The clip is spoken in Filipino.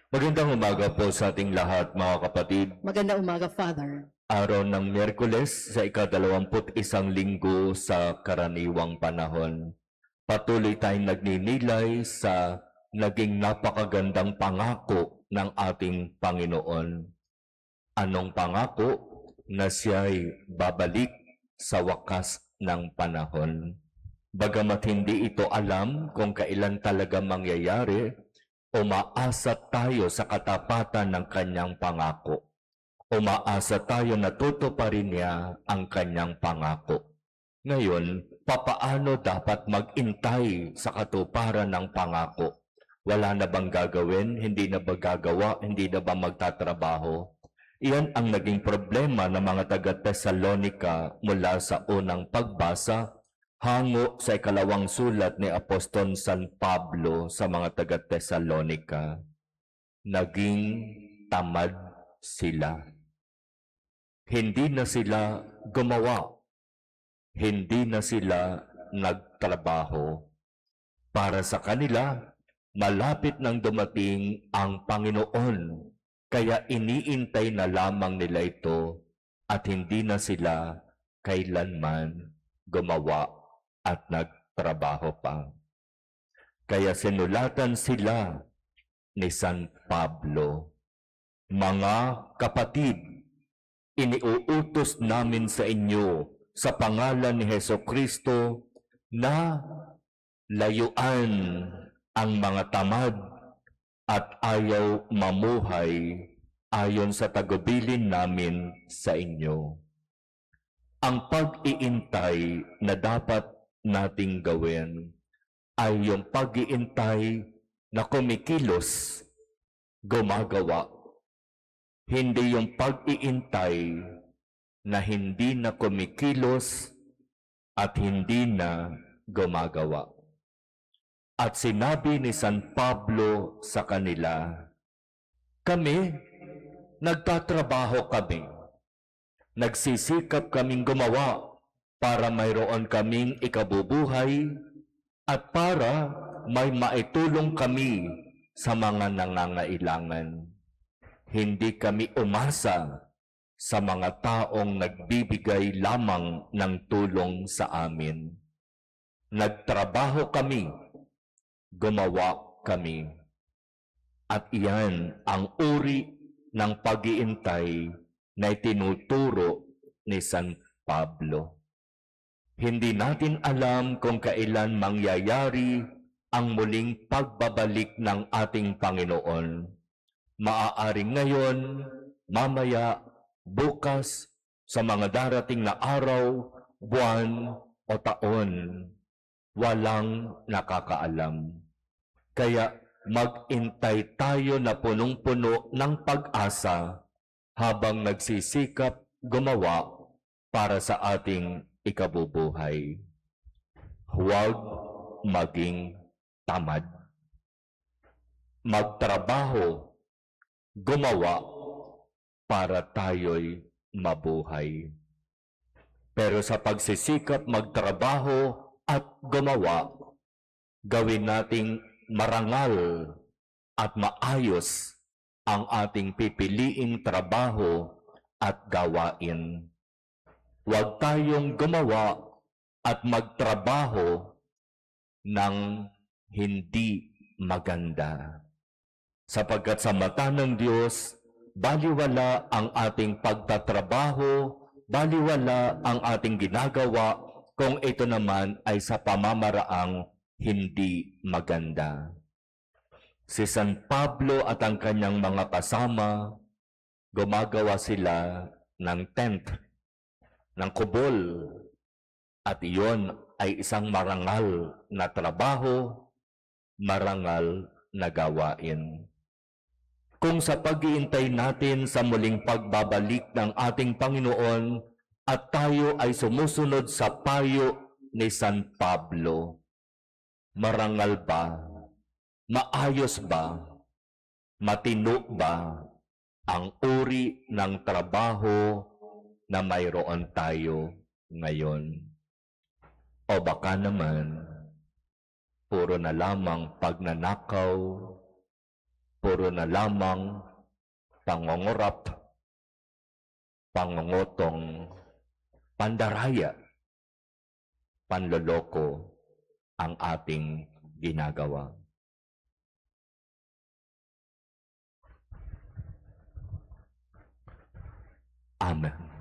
Magandang umaga po sa ating lahat, mga kapatid. Magandang umaga, Father. Araw ng Miyerkules sa ika-21 linggo sa karaniwang panahon. Patuloy tayong nagninilay sa naging napakagandang pangako ng ating Panginoon. Anong pangako? Na siya'y babalik sa wakas ng panahon. Bagamat hindi ito alam kung kailan talaga mangyayari, umaasa tayo sa katapatan ng kanyang pangako. Umaasa tayo na tutuparin niya ang kanyang pangako. Ngayon, papaano dapat mag-intay sa katuparan ng pangako? Wala na bang gagawin? Hindi na ba gagawa? Hindi na ba magtatrabaho? Iyan ang naging problema ng mga taga-Tesalonica mula sa unang pagbasa hango sa ikalawang sulat ni Apostol San Pablo sa mga taga-Tesalonica. Naging tamad sila. Hindi na sila gumawa. Hindi na sila nagtrabaho. Para sa kanila, malapit nang dumating ang Panginoon. Kaya iniintay na lamang nila ito at hindi na sila kailanman gumawa at nagtrabaho pa. Kaya sinulatan sila ni San Pablo, "Mga kapatid, iniuutos namin sa inyo sa pangalan ni Hesukristo na layuan ang mga tamad at ayaw mamuhay ayon sa tagubilin namin sa inyo." Ang pag-iintay na dapat nating gawin ay yung pag-iintay na kumikilos, gumagawa. Hindi yung pag-iintay na hindi na kumikilos at hindi na gumagawa. At sinabi ni San Pablo sa kanila, "Kami, nagtatrabaho kami. Nagsisikap kaming gumawa para mayroon kaming ikabubuhay at para may maitulong kami sa mga nangangailangan. Hindi kami umasa sa mga taong nagbibigay lamang ng tulong sa amin. Nagtrabaho kami, gumawa kami." At iyan ang uri ng pag-iintay na itinuturo ni San Pablo. Hindi natin alam kung kailan mangyayari ang muling pagbabalik ng ating Panginoon. Maaaring ngayon, mamaya, bukas, sa mga darating na araw, buwan o taon. Walang nakakaalam. Kaya mag-intay tayo na punong-puno ng pag-asa habang nagsisikap gumawa para sa ating ikabubuhay. Huwag maging tamad. Magtrabaho, gumawa para tayo'y mabuhay. Pero sa pagsisikap magtrabaho at gumawa, gawin nating marangal at maayos ang ating pipiliing trabaho at gawain. Huwag tayong gumawa at magtrabaho ng hindi maganda. Sapagkat sa mata ng Diyos, baliwala ang ating pagtatrabaho, baliwala ang ating ginagawa kung ito naman ay sa pamamaraang hindi maganda. Si San Pablo at ang kanyang mga kasama, gumagawa sila ng tent, ng kubol, at iyon ay isang marangal na trabaho, marangal na gawain. Kung sa pag-iintay natin sa muling pagbabalik ng ating Panginoon at tayo ay sumusunod sa payo ni San Pablo, marangal ba? Maayos ba? Matino ba ang uri ng trabaho na mayroon tayo ngayon? O baka naman, puro na lamang pagnanakaw, puro puro na lamang pangongorap, pangongotong, pandaraya, panloloko ang ating ginagawa. Amen.